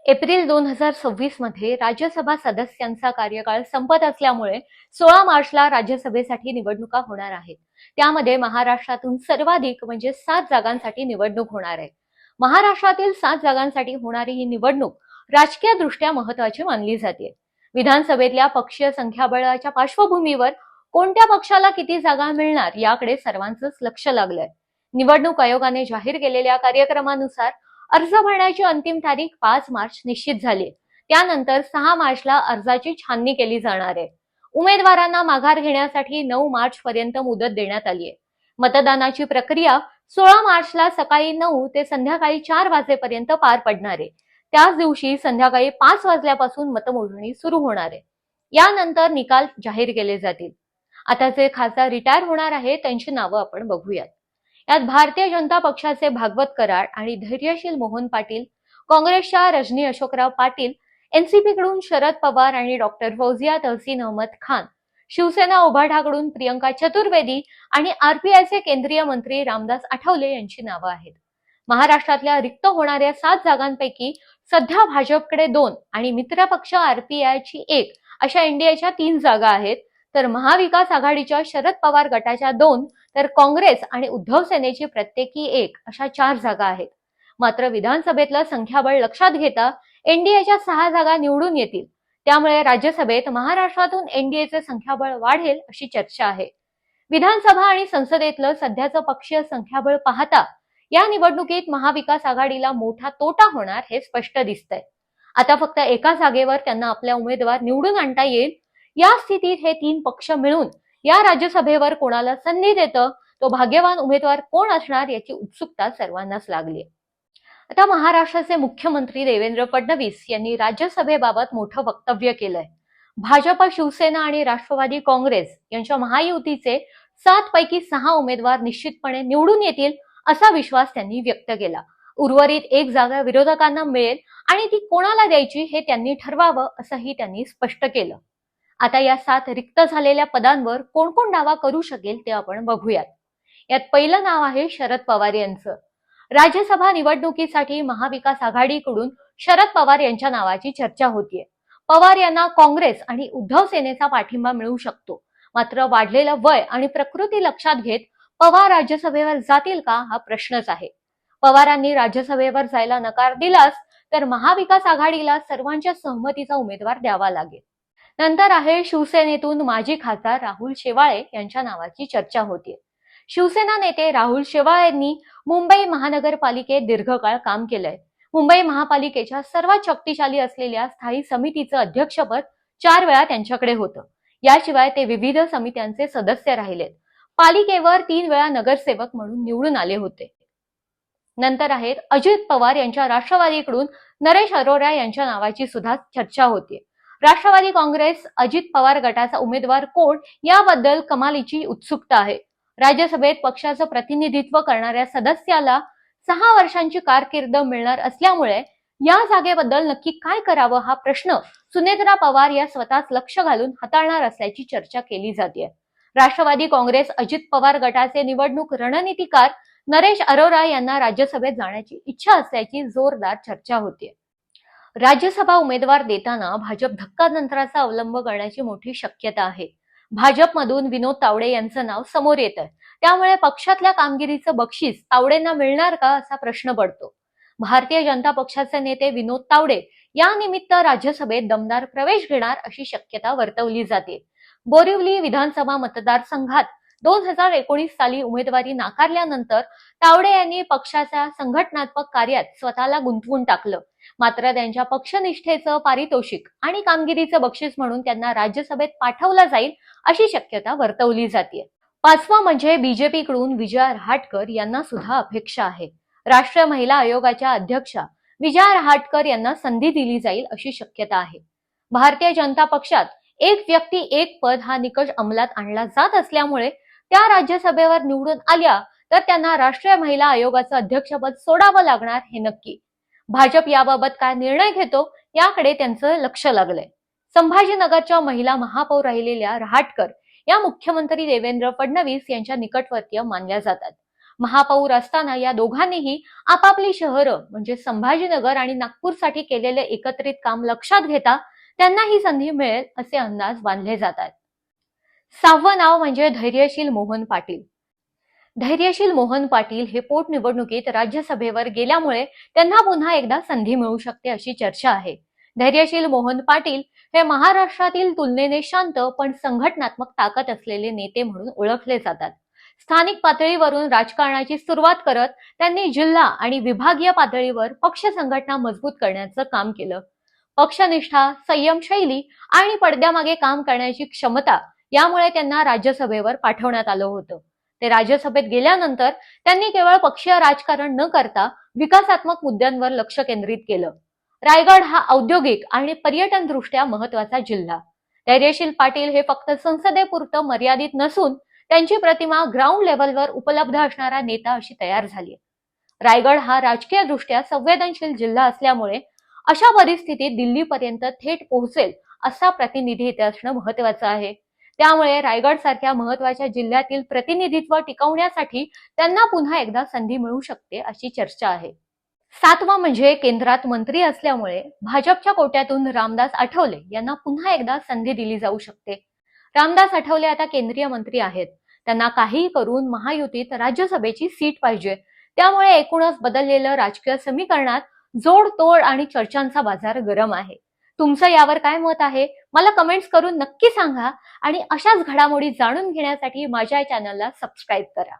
April 2026 मध्ये राज्यसभा सदस्यांचा कार्यकाळ संपत असल्यामुळे 16 मार्चला राज्यसभेसाठी निवडणुका होणार आहेत. त्यामध्ये महाराष्ट्रातून सर्वाधिक म्हणजे 7 जागांसाठी निवडणूक होणार आहे. महाराष्ट्रातील 7 जागांसाठी होणारी ही निवडणूक राजकीय दृष्ट्या महत्त्वाची मानली जाते. विधानसभेतल्या पक्षीय संख्याबळाच्या पार्श्वभूमीवर कोणत्या पक्षाला किती जागा मिळणार याकडे सर्वांचंच लक्ष लागलंय. निवडणूक आयोगाने जाहीर केलेल्या कार्यक्रमानुसार अर्ज भरण्याची अंतिम तारीख 5 मार्च निश्चित झाली. त्यानंतर 6 मार्चला अर्जाची छाननी केली जाणार आहे. उमेदवारांना माघार घेण्यासाठी 9 मार्च पर्यंत मुदत देण्यात आली आहे. मतदानाची प्रक्रिया 16 मार्चला सकाळी 9 ते संध्याकाळी 4 वाजेपर्यंत पार पडणार आहे. त्याच दिवशी संध्याकाळी 5 वाजल्यापासून मतमोजणी सुरू होणार आहे. यानंतर निकाल जाहीर केले जातील. आता जे खासदार रिटायर होणार आहेत त्यांची नावं आपण बघूयात. यात भारतीय जनता पक्षाचे भागवत कराड आणि धैर्यशील मोहन पाटील, काँग्रेसच्या रजनी अशोकराव पाटील, एनसीपी कडून शरद पवार आणि डॉक्टर फौजिया तहसीन अहमद खान, शिवसेना उभाठाकडून प्रियंका चतुर्वेदी आणि आरपीआयचे केंद्रीय मंत्री रामदास आठवले यांची नावं आहेत. महाराष्ट्रातल्या रिक्त होणाऱ्या 7 जागांपैकी सध्या भाजपकडे 2 आणि मित्रपक्ष आरपीआयची 1 अशा एनडीएच्या 3 जागा आहेत. तर महाविकास आघाडीच्या शरद पवार गटाच्या 2 तर काँग्रेस आणि उद्धव सेनेची प्रत्येकी 1 अशा 4 जागा आहेत. मात्र विधानसभेतलं संख्याबळ लक्षात घेता एनडीएच्या 6 जागा निवडून येतील. त्यामुळे राज्यसभेत महाराष्ट्रातून एनडीएचे संख्याबळ वाढेल अशी चर्चा आहे. विधानसभा आणि संसदेतलं सध्याचं पक्षीय संख्याबळ पाहता या निवडणुकीत महाविकास आघाडीला मोठा तोटा होणार हे स्पष्ट दिसतंय. आता फक्त एका जागेवर त्यांना आपला उमेदवार निवडून आणता येईल. या स्थितीत हे 3 पक्ष मिळून या राज्यसभेवर कोणाला संधी देतं, तो भाग्यवान उमेदवार कोण असणार याची उत्सुकता सर्वांनाच लागली. आता महाराष्ट्राचे मुख्यमंत्री देवेंद्र फडणवीस यांनी राज्यसभेबाबत मोठं वक्तव्य केलंय. भाजप, शिवसेना आणि राष्ट्रवादी काँग्रेस यांच्या महायुतीचे 7 पैकी 6 उमेदवार निश्चितपणे निवडून येतील असा विश्वास त्यांनी व्यक्त केला. उर्वरित 1 जागा विरोधकांना मिळेल आणि ती कोणाला द्यायची हे त्यांनी ठरवावं असंही त्यांनी स्पष्ट केलं. आता या 7 रिक्त झालेल्या पदांवर कोण कोण दावा करू शकेल ते आपण बघूयात. यात पहिलं नाव आहे शरद पवार यांचं. राज्यसभा निवडणुकीसाठी महाविकास आघाडीकडून शरद पवार यांच्या नावाची चर्चा होतीये. पवार यांना काँग्रेस आणि उद्धव सेनेचा पाठिंबा मिळू शकतो. मात्र वाढलेलं वय आणि प्रकृती लक्षात घेत पवार राज्यसभेवर जातील का हा प्रश्नच आहे. पवारांनी राज्यसभेवर जायला नकार दिलास तर महाविकास आघाडीला सर्वांच्या सहमतीचा उमेदवार द्यावा लागेल. नंतर आहे शिवसेनेतून माजी खासदार राहुल शेवाळे यांच्या नावाची चर्चा होतीये. शिवसेना नेते राहुल शेवाळेंनी मुंबई महानगरपालिकेत दीर्घकाळ काम केलंय. मुंबई महापालिकेच्या सर्वात शक्तिशाली असलेल्या स्थायी समितीचं अध्यक्षपद 4 वेळा त्यांच्याकडे होतं. याशिवाय ते विविध समित्यांचे सदस्य राहिलेत. पालिकेवर 3 वेळा नगरसेवक म्हणून निवडून आले होते. नंतर आहेत अजित पवार यांच्या राष्ट्रवादीकडून नरेश अरोरा यांच्या नावाची सुद्धा चर्चा होतीये. राष्ट्रवादी काँग्रेस अजित पवार गटाचा उमेदवार कोण याबद्दल कमालीची उत्सुकता आहे. राज्यसभेत पक्षाचं प्रतिनिधित्व करणाऱ्या सदस्याला 6 वर्षांची कारकीर्द मिळणार असल्यामुळे या जागेबद्दल नक्की काय करावं हा प्रश्न सुनेत्रा पवार या स्वतःच लक्ष घालून हाताळणार असल्याची चर्चा केली जाते. राष्ट्रवादी काँग्रेस अजित पवार गटाचे निवडणूक रणनीतिकार नरेश अरोरा यांना राज्यसभेत जाण्याची इच्छा असल्याची जोरदार चर्चा होतीये. राज्यसभा उमेदवार देताना भाजप धक्कातंत्राचा अवलंब करण्याची मोठी शक्यता आहे. भाजपमधून विनोद तावडे यांचं नाव समोर येतंय. त्यामुळे पक्षातल्या कामगिरीचं बक्षीस तावडेंना मिळणार का असा प्रश्न पडतो. भारतीय जनता पक्षाचे नेते विनोद तावडे या निमित्त राज्यसभेत दमदार प्रवेश घेणार अशी शक्यता वर्तवली जाते. बोरिवली विधानसभा मतदारसंघात 2019 साली उमेदवारी नाकारल्यानंतर तावडे यांनी पक्षाच्या संघटनात्मक कार्यात स्वतःला गुंतवून टाकलं. मात्र त्यांच्या पक्षनिष्ठेचं पारितोषिक आणि कामगिरीचं बक्षीस म्हणून त्यांना राज्यसभेत पाठवलं जाईल अशी शक्यता वर्तवली जाते. 5वं म्हणजे बीजेपीकडून विजया रहाटकर यांना सुद्धा अपेक्षा आहे. राष्ट्रीय महिला आयोगाच्या अध्यक्षा विजया रहाटकर यांना संधी दिली जाईल अशी शक्यता आहे. भारतीय जनता पक्षात 1 व्यक्ती 1 पद हा निकष अंमलात आणला जात असल्यामुळे त्या राज्यसभेवर निवडून आल्या तर त्यांना राष्ट्रीय महिला आयोगाचं अध्यक्षपद सोडावं लागणार हे नक्की. भाजप याबाबत काय निर्णय घेतो याकडे त्यांचं लक्ष लागलंय. संभाजीनगरच्या महिला महापौर राहिलेल्या रहाटकर या मुख्यमंत्री देवेंद्र फडणवीस यांच्या निकटवर्तीय मानल्या जातात. महापौर असताना या दोघांनीही आपापली शहरं म्हणजे संभाजीनगर आणि नागपूरसाठी केलेले एकत्रित काम लक्षात घेता त्यांना ही संधी मिळेल असे अंदाज बांधले जातात. 6वं नाव म्हणजे धैर्यशील मोहन पाटील. धैर्यशील मोहन पाटील हे पोटनिवडणुकीत राज्यसभेवर गेल्यामुळे त्यांना पुन्हा एकदा संधी मिळू शकते अशी चर्चा आहे. धैर्यशील मोहन पाटील हे महाराष्ट्रातील तुलनेने शांत पण संघटनात्मक ताकद असलेले नेते म्हणून ओळखले जातात. स्थानिक पातळीवरून राजकारणाची सुरुवात करत त्यांनी जिल्हा आणि विभागीय पातळीवर पक्ष संघटना मजबूत करण्याचं काम केलं. पक्षनिष्ठा, संयमशैली आणि पडद्यामागे काम करण्याची क्षमता यामुळे त्यांना राज्यसभेवर पाठवण्यात आलं होतं. ते राज्यसभेत गेल्यानंतर त्यांनी केवळ पक्षीय राजकारण न करता विकासात्मक मुद्द्यांवर लक्ष केंद्रित केलं. रायगड हा औद्योगिक आणि पर्यटन दृष्ट्या महत्वाचा जिल्हा. धैर्यशील पाटील हे फक्त संसदेपुरतं मर्यादित नसून त्यांची प्रतिमा ग्राउंड लेव्हलवर उपलब्ध असणारा नेता अशी तयार झाली. रायगड हा राजकीय दृष्ट्या संवेदनशील जिल्हा असल्यामुळे अशा परिस्थितीत दिल्लीपर्यंत थेट पोहोचेल असा प्रतिनिधी इथे असणं महत्वाचं आहे. त्यामुळे रायगड सारख्या महत्वाच्या जिल्ह्यातील प्रतिनिधित्व टिकवण्यासाठी त्यांना पुन्हा एकदा संधी मिळू शकते अशी चर्चा आहे. 7वं म्हणजे केंद्रात मंत्री असल्यामुळे भाजपच्या कोट्यातून रामदास आठवले यांना पुन्हा एकदा संधी दिली जाऊ शकते. रामदास आठवले आता केंद्रीय मंत्री आहेत. त्यांना काहीही करून महायुतीत राज्यसभेची सीट पाहिजे. त्यामुळे एकूणच बदललेलं राजकीय समीकरणात जोडतोड आणि चर्चांचा बाजार गरम आहे. तुमचं यावर काय मत आहे मला कमेंट्स करून नक्की सांगा आणि अशाच घडामोडी जाणून घेण्यासाठी माझ्या चॅनलला सबस्क्राईब करा.